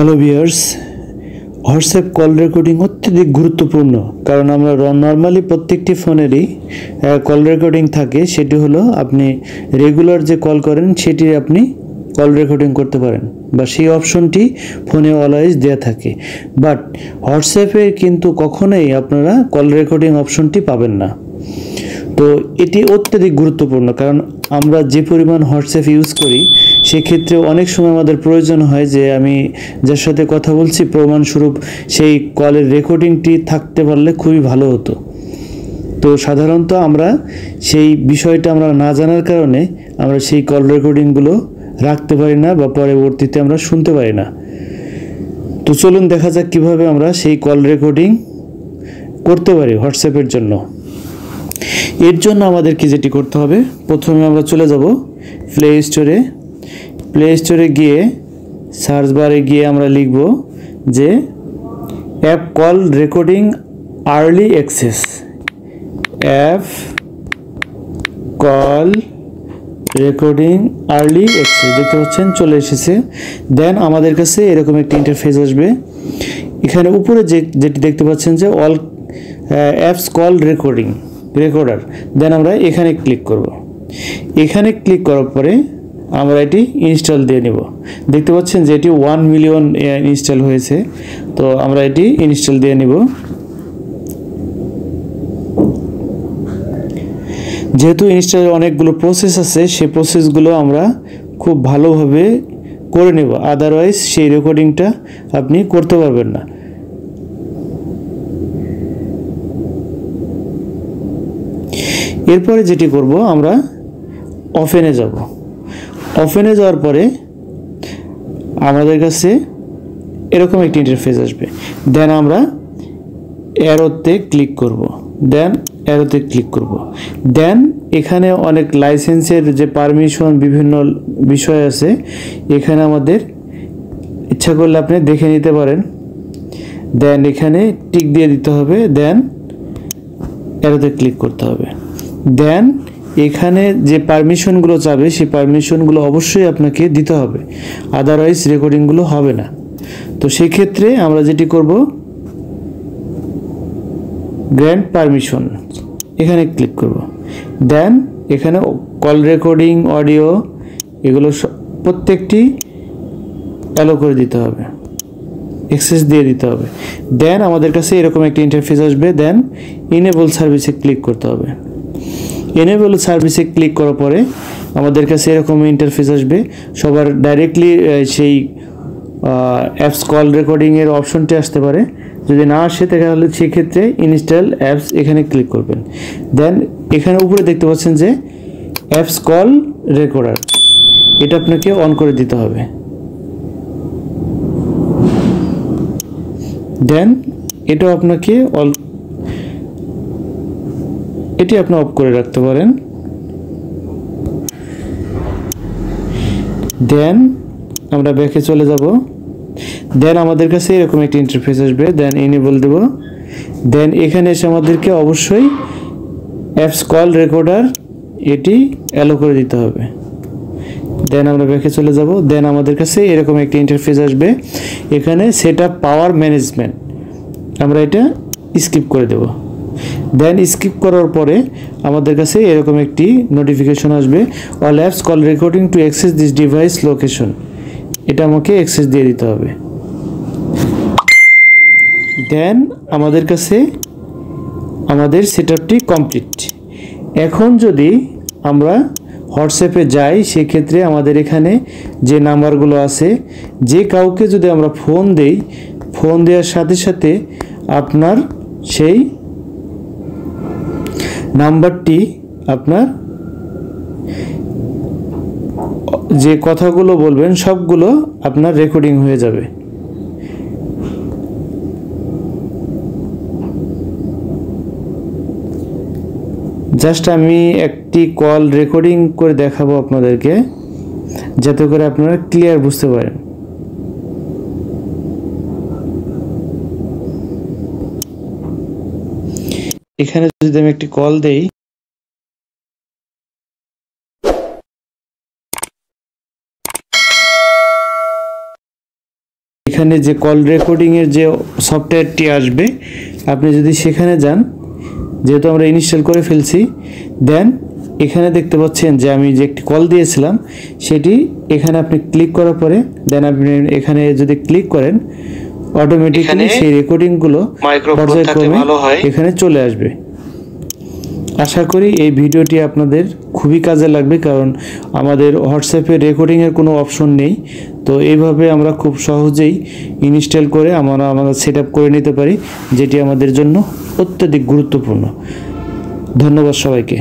Hello viewers, WhatsApp call recording অত্যধিক গুরুত্বপূর্ণ। কারণ আমরা নর্মালি প্রত্যেকটি ফোনেরই কল রেকর্ডিং থাকে। সেটি হলো আপনি রেগুলার যে কল করেন সেটি আপনি কল রেকর্ডিং করতে পারেন, বা সেই অপশনটি ফোনে অলওয়েজ দেওয়া থাকে। বাট হোয়াটসঅ্যাপে কিন্তু কখনোই আপনারা কল রেকর্ডিং অপশনটি পাবেন না। তো এটি অত্যধিক গুরুত্বপূর্ণ, কারণ আমরা যে পরিমাণ হোয়াটসঅ্যাপ ইউজ করি সেক্ষেত্রে অনেক সময় আমাদের প্রয়োজন হয় যে আমি যার সাথে কথা বলছি প্রমাণস্বরূপ সেই কলের রেকর্ডিংটি থাকতে পারলে খুবই ভালো হতো। তো সাধারণত আমরা সেই বিষয়টা আমরা না জানার কারণে আমরা সেই কল রেকর্ডিংগুলো রাখতে পারি না, বা পরবর্তীতে আমরা শুনতে পারি না। তো চলুন দেখা যাক কীভাবে আমরা সেই কল রেকর্ডিং করতে পারি হোয়াটসঅ্যাপের জন্য। এর জন্য আমাদেরকে যেটি করতে হবে, প্রথমে আমরা চলে যাব প্লে স্টোরে গিয়ে সার্চ বারে গিয়ে আমরা লিখব যে app call recording early access, app call recording early access. দেখতে পাচ্ছেন চলে এসেছে। দেন আমাদের কাছে এরকম একটি ইন্টারফেস আসবে। এখানে উপরে যেটি দেখতে পাচ্ছেন যে অল অ্যাপস কল রেকর্ডার, দেন আমরা এখানে ক্লিক করব। এখানে ক্লিক করার পরে আমরা এটি ইনস্টল দিয়ে নেব। দেখতে পাচ্ছেন যে এটি 1 মিলিয়ন ইনস্টল হয়েছে। তো আমরা এটি ইনস্টল দিয়ে নেব। যেহেতু ইনস্টলের অনেকগুলো প্রসেস আছে, সেই প্রসেসগুলো আমরা খুব ভালোভাবে করে নেব, আদারওয়াইজ সেই রেকর্ডিংটা আপনি করতে পারবেন না। এরপরে যেটি করব, আমরা ওপেনে যাব। ওপেনে যাওয়ার পরে আমাদের কাছে এরকম একটি ইন্টারফেস আসবে। দেন আমরা অ্যারোতে ক্লিক করব। দেন এখানে অনেক লাইসেন্সের যে পারমিশন বিভিন্ন বিষয় আছে, এখানে আমাদের ইচ্ছা করলে আপনি দেখে নিতে পারেন। দেন এখানে টিক দিয়ে দিতে হবে। দেন অ্যারোতে ক্লিক করতে হবে। দেন এখানে যে পারমিশনগুলো চাবে সেই পারমিশনগুলো অবশ্যই আপনাকে দিতে হবে, আদারওয়াইজ রেকর্ডিংগুলো হবে না। তো সেই ক্ষেত্রে আমরা যেটি করব, গ্র্যান্ট পারমিশন, এখানে ক্লিক করব। দেন এখানে কল রেকর্ডিং, অডিও, এগুলো প্রত্যেকটি অ্যালো করে দিতে হবে, অ্যাক্সেস দিয়ে দিতে হবে। দেন আমাদের কাছে এরকম একটা ইন্টারফেস আসবে। দেন ইনেবল সার্ভিসে ক্লিক করতে হবে। এনেবল সার্ভিসে ক্লিক করার পরে আমাদের কাছে এরকম ইন্টারফেস আসবে। সবার ডাইরেক্টলি সেই অ্যাপস কল রেকর্ডিংয়ের অপশনটি আসতে পারে। যদি না আসে তাহলে সেক্ষেত্রে ইনস্টল অ্যাপস এখানে ক্লিক করবেন। দেন এখানে উপরে দেখতে পাচ্ছেন যে অ্যাপস কল রেকর্ডার, এটা আপনাকে অন করে দিতে হবে। দেন এটাও আপনাকে এটি আপনি অফ করে রাখতে পারেন। দেন আমরা ব্যাকে চলে যাব। দেন আমাদের কাছে এরকম একটি ইন্টারফেস আসবে। দেন এনেবল দেব। দেন এখানে এসে আমাদেরকে অবশ্যই অ্যাপস কল রেকর্ডার এটি অ্যালো করে দিতে হবে। দেন আমরা ব্যাকে চলে যাব। দেন আমাদের কাছে এরকম একটি ইন্টারফেস আসবে। এখানে সেট আপ পাওয়ার ম্যানেজমেন্ট, আমরা এটা স্কিপ করে দেব। দেন স্কিপ করার পরে আমাদের কাছে এরকম একটি নোটিফিকেশন আসবে, all apps call recording to access this device location, এটা আমাকে অ্যাক্সেস দিয়ে দিতে হবে। দেন আমাদের কাছে আমাদের সেটআপটি কমপ্লিট। এখন যদি আমরা হোয়াটসঅ্যাপে যাই, সেক্ষেত্রে আমাদের এখানে যে নাম্বারগুলো আছে, যে কাউকে যদি আমরা ফোন দেই, ফোন দেওয়ার সাথে সাথে আপনার সেই নাম্বারটি, আপনার যে কথাগুলো বলবেন সবগুলো আপনার রেকর্ডিং হয়ে যাবে। জাস্ট আমি একটি কল রেকর্ডিং করে দেখাবো আপনাদেরকে, যাতে করে আপনারা ক্লিয়ার বুঝতে পারেন। এখানে যদি আমি একটি কল দেই, এখানে যে কল রেকর্ডিংয়ের যে সফটওয়্যারটি আসবে, আপনি যদি সেখানে যান, যেহেতু আমরা ইনস্টল করে ফেলছি, দেন এখানে দেখতে পাচ্ছেন যে আমি যে একটি কল দিয়েছিলাম সেটি এখানে আপনি ক্লিক করার পরে দেন আপনি এখানে যদি ক্লিক করেন অটোমেটিক্যালি সেই রেকর্ডিংগুলো পর্যায়ক্রমে এখানে চলে আসবে। আশা করি এই ভিডিওটি আপনাদের খুবই কাজে লাগবে, কারণ আমাদের হোয়াটসঅ্যাপে রেকর্ডিংয়ের কোনো অপশন নেই। তো এইভাবে আমরা খুব সহজেই ইনস্টল করে আমরা আমাদের সেট আপ করে নিতে পারি, যেটি আমাদের জন্য অত্যধিক গুরুত্বপূর্ণ। ধন্যবাদ সবাইকে।